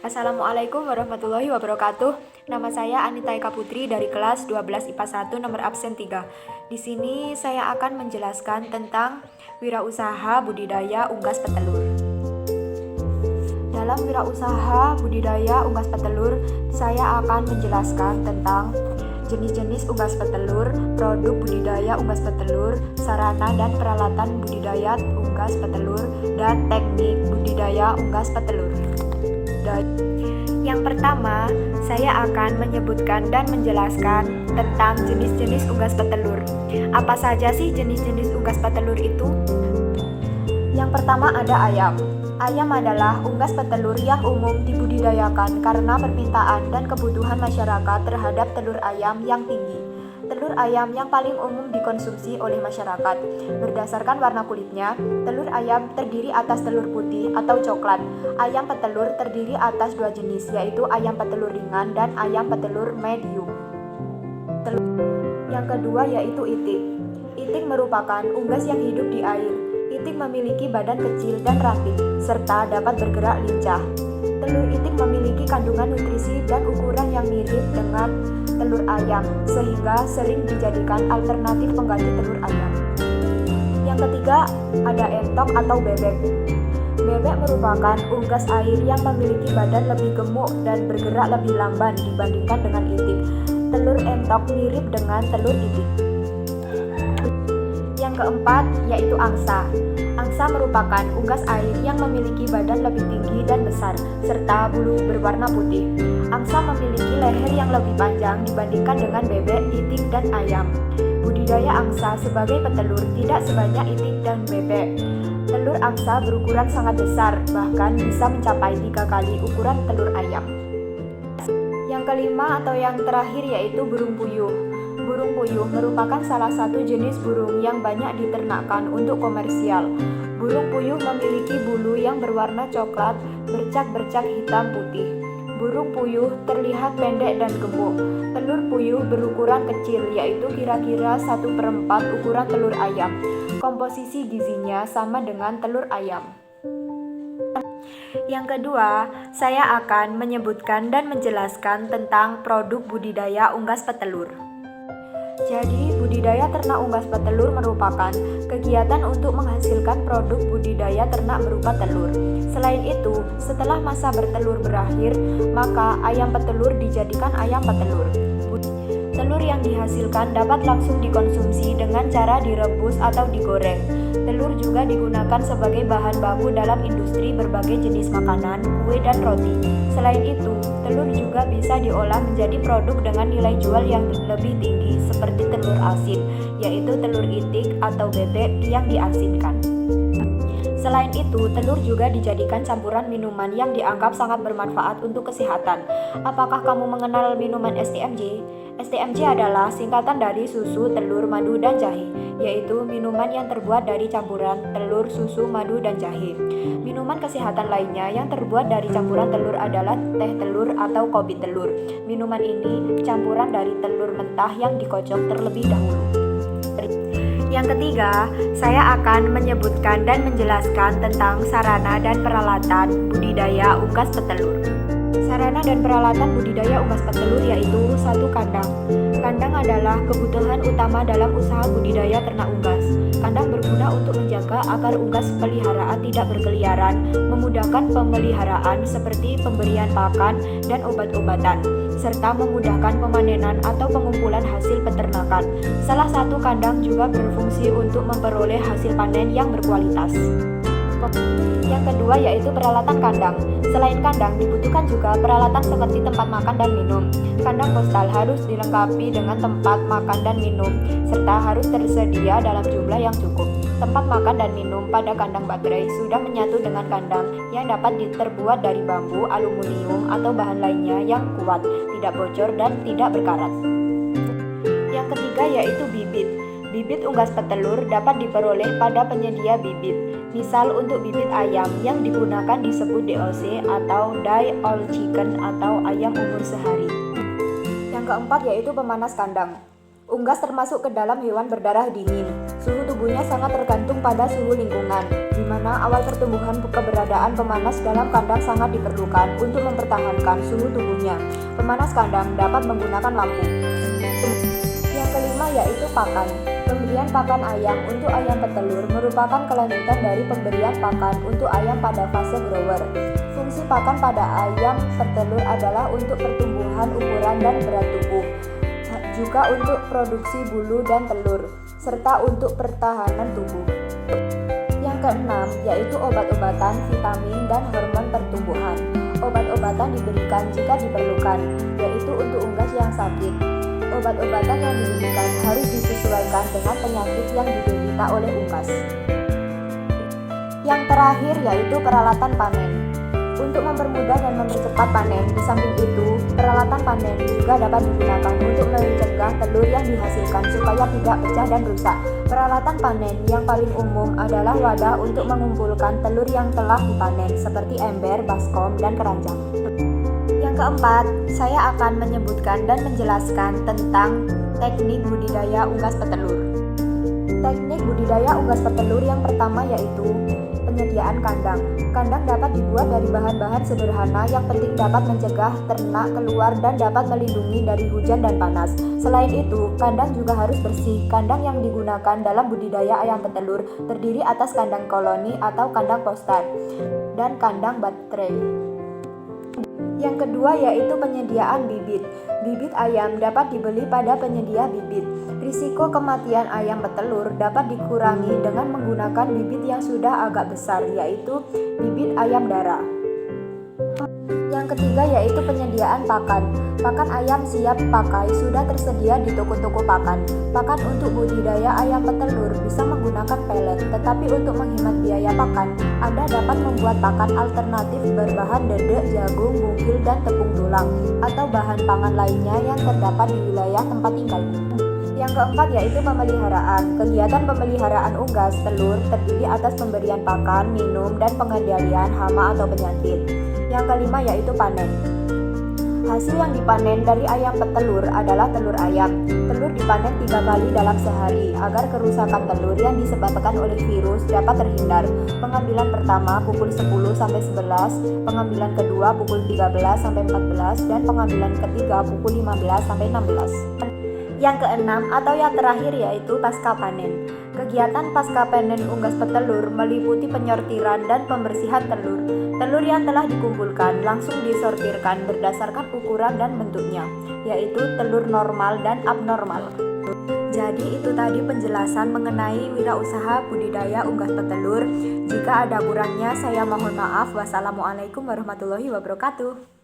Assalamualaikum warahmatullahi wabarakatuh. Nama saya Anita Eka Putri dari kelas 12 IPA 1 nomor absen 3. Di sini saya akan menjelaskan tentang wirausaha budidaya unggas petelur. Dalam wirausaha budidaya unggas petelur, saya akan menjelaskan tentang jenis-jenis unggas petelur, produk budidaya unggas petelur, sarana dan peralatan budidaya unggas petelur, dan teknik budidaya unggas petelur. Yang pertama, saya akan menyebutkan dan menjelaskan tentang jenis-jenis unggas petelur. Apa saja sih jenis-jenis unggas petelur itu? Yang pertama ada ayam. Ayam adalah unggas petelur yang umum dibudidayakan karena permintaan dan kebutuhan masyarakat terhadap telur ayam yang tinggi. Telur ayam yang paling umum dikonsumsi oleh masyarakat. Berdasarkan warna kulitnya, telur ayam terdiri atas telur putih atau coklat. Ayam petelur terdiri atas dua jenis, yaitu ayam petelur ringan dan ayam petelur medium. Yang kedua yaitu itik. Itik merupakan unggas yang hidup di air. Itik memiliki badan kecil dan ramping, serta dapat bergerak lincah. Telur itik memiliki kandungan nutrisi dan ukuran yang mirip dengan telur ayam, sehingga sering dijadikan alternatif pengganti telur ayam. Yang ketiga, ada entok atau bebek. Bebek merupakan unggas air yang memiliki badan lebih gemuk dan bergerak lebih lamban dibandingkan dengan itik. Telur entok mirip dengan telur itik. Yang keempat, yaitu angsa. Angsa merupakan unggas air yang memiliki badan lebih tinggi dan besar, serta bulu berwarna putih. Angsa memiliki leher yang lebih panjang dibandingkan dengan bebek, itik, dan ayam. Budidaya angsa sebagai petelur tidak sebanyak itik dan bebek. Telur angsa berukuran sangat besar, bahkan bisa mencapai 3 kali ukuran telur ayam. Yang kelima atau yang terakhir yaitu burung puyuh. Burung puyuh merupakan salah satu jenis burung yang banyak diternakkan untuk komersial. Burung puyuh memiliki bulu yang berwarna coklat, bercak-bercak hitam putih. Burung puyuh terlihat pendek dan gemuk. Telur puyuh berukuran kecil, yaitu kira-kira 1/4 ukuran telur ayam. Komposisi gizinya sama dengan telur ayam. Yang kedua, saya akan menyebutkan dan menjelaskan tentang produk budidaya unggas petelur. Jadi, budidaya ternak unggas petelur merupakan kegiatan untuk menghasilkan produk budidaya ternak berupa telur. Selain itu, setelah masa bertelur berakhir, maka ayam petelur dijadikan ayam petelur. Telur yang dihasilkan dapat langsung dikonsumsi dengan cara direbus atau digoreng. Telur juga digunakan sebagai bahan baku dalam industri berbagai jenis makanan, kue, dan roti. Selain itu, telur juga bisa diolah menjadi produk dengan nilai jual yang lebih tinggi seperti telur asin, yaitu telur itik atau bebek yang diasinkan. Selain itu, telur juga dijadikan campuran minuman yang dianggap sangat bermanfaat untuk kesehatan. Apakah kamu mengenal minuman STMJ? STMJ adalah singkatan dari susu, telur, madu, dan jahe, yaitu minuman yang terbuat dari campuran telur, susu, madu, dan jahe. Minuman kesehatan lainnya yang terbuat dari campuran telur adalah teh telur atau kopi telur. Minuman ini campuran dari telur mentah yang dikocok terlebih dahulu. Yang ketiga, saya akan menyebutkan dan menjelaskan tentang sarana dan peralatan budidaya unggas petelur. Sarana dan peralatan budidaya unggas petelur yaitu 1. Kandang. Kandang adalah kebutuhan utama dalam usaha budidaya ternak unggas. Kandang berguna untuk menjaga agar unggas peliharaan tidak berkeliaran, memudahkan pemeliharaan seperti pemberian pakan dan obat-obatan, serta memudahkan pemanenan atau pengumpulan hasil peternakan. Salah satu kandang juga berfungsi untuk memperoleh hasil panen yang berkualitas. Yang kedua yaitu peralatan kandang. Selain kandang, dibutuhkan juga peralatan seperti tempat makan dan minum. Kandang postal harus dilengkapi dengan tempat makan dan minum, serta harus tersedia dalam jumlah yang cukup. Tempat makan dan minum pada kandang baterai sudah menyatu dengan kandang yang dapat terbuat dari bambu, aluminium, atau bahan lainnya yang kuat, tidak bocor, dan tidak berkarat. Yang ketiga yaitu bibit. Bibit unggas petelur dapat diperoleh pada penyedia bibit. Misal untuk bibit ayam yang digunakan disebut DOC atau Die All Chicken atau ayam umur sehari. Yang keempat yaitu pemanas kandang. Unggas termasuk ke dalam hewan berdarah dingin. Suhu tubuhnya sangat tergantung pada suhu lingkungan, di mana awal pertumbuhan keberadaan pemanas dalam kandang sangat diperlukan untuk mempertahankan suhu tubuhnya. Pemanas kandang dapat menggunakan lampu. Yang kelima yaitu pakan. Pemberian pakan ayam untuk ayam petelur merupakan kelanjutan dari pemberian pakan untuk ayam pada fase grower. Fungsi pakan pada ayam petelur adalah untuk pertumbuhan ukuran dan berat tubuh, juga untuk produksi bulu dan telur, serta untuk pertahanan tubuh. Yang keenam yaitu obat-obatan, vitamin, dan hormon pertumbuhan. Obat-obatan diberikan jika diperlukan, yaitu untuk unggas yang sakit. Obat-obatan yang diberikan harus disesuaikan dengan penyakit yang diderita oleh unggas. Yang terakhir yaitu peralatan panen. Untuk mempermudah dan mempercepat panen, di samping itu, peralatan panen juga dapat digunakan untuk mencegah telur yang dihasilkan supaya tidak pecah dan rusak. Peralatan panen yang paling umum adalah wadah untuk mengumpulkan telur yang telah dipanen, seperti ember, baskom, dan keranjang. Yang keempat, saya akan menyebutkan dan menjelaskan tentang teknik budidaya unggas petelur. Teknik budidaya unggas petelur yang pertama yaitu penyediaan kandang. Kandang dapat dibuat dari bahan-bahan sederhana yang penting dapat mencegah ternak keluar dan dapat melindungi dari hujan dan panas. Selain itu, kandang juga harus bersih. Kandang yang digunakan dalam budidaya ayam petelur terdiri atas kandang koloni atau kandang postar dan kandang baterai. Yang kedua yaitu penyediaan bibit. Bibit ayam dapat dibeli pada penyedia bibit. Risiko kematian ayam petelur dapat dikurangi dengan menggunakan bibit yang sudah agak besar, yaitu bibit ayam darah. Yang ketiga yaitu penyediaan pakan. Pakan ayam siap pakai sudah tersedia di toko-toko pakan. Pakan untuk budidaya ayam petelur bisa menggunakan pelet, tetapi untuk menghemat biaya pakan, Anda dapat membuat pakan alternatif berbahan dedek, jagung, bugil, dan tepung tulang, atau bahan pangan lainnya yang terdapat di wilayah tempat tinggal. Yang keempat yaitu pemeliharaan. Kegiatan pemeliharaan unggas telur terdiri atas pemberian pakan, minum, dan pengendalian hama atau penyakit. Yang kelima yaitu panen. Hasil yang dipanen dari ayam petelur adalah telur ayam. Telur dipanen 3 kali dalam sehari agar kerusakan telur yang disebabkan oleh virus dapat terhindar. Pengambilan pertama pukul 10-11, pengambilan kedua pukul 13-14, dan pengambilan ketiga pukul 15-16. Yang keenam atau yang terakhir yaitu pasca panen. Kegiatan pasca panen unggas petelur meliputi penyortiran dan pembersihan telur. Telur yang telah dikumpulkan langsung disortirkan berdasarkan ukuran dan bentuknya, yaitu telur normal dan abnormal. Jadi itu tadi penjelasan mengenai wirausaha budidaya unggas petelur. Jika ada kurangnya saya mohon maaf. Wassalamualaikum warahmatullahi wabarakatuh.